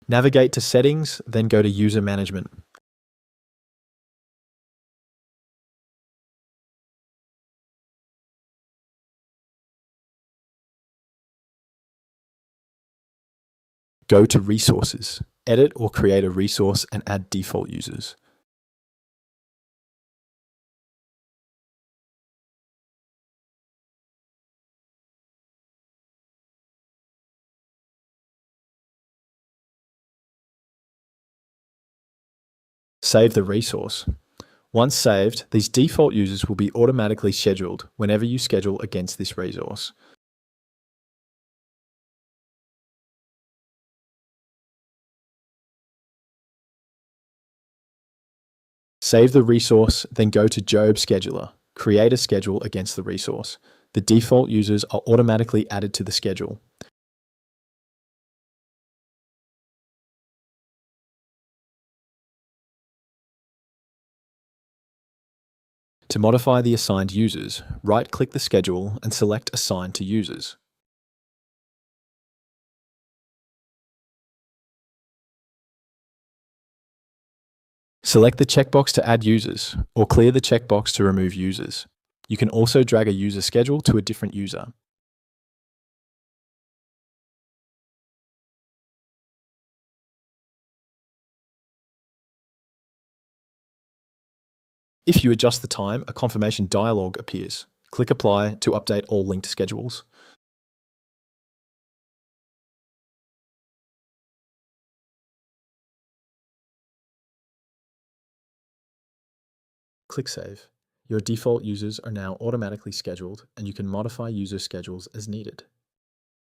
Navigate to Settings, then go to User Management. Go to Resources. Edit or create a resource and add default users. Save the resource. Once saved, these default users will be automatically scheduled whenever you schedule against this resource. Save the resource, then go to Job Scheduler. Create a schedule against the resource. The default users are automatically added to the schedule. To modify the assigned users, right-click the schedule and select Assign to Users. Select the checkbox to add users, or clear the checkbox to remove users. You can also drag a user schedule to a different user. If you adjust the time, a confirmation dialog appears. Click Apply to update all linked schedules. Click Save. Your default users are now automatically scheduled, and you can modify user schedules as needed.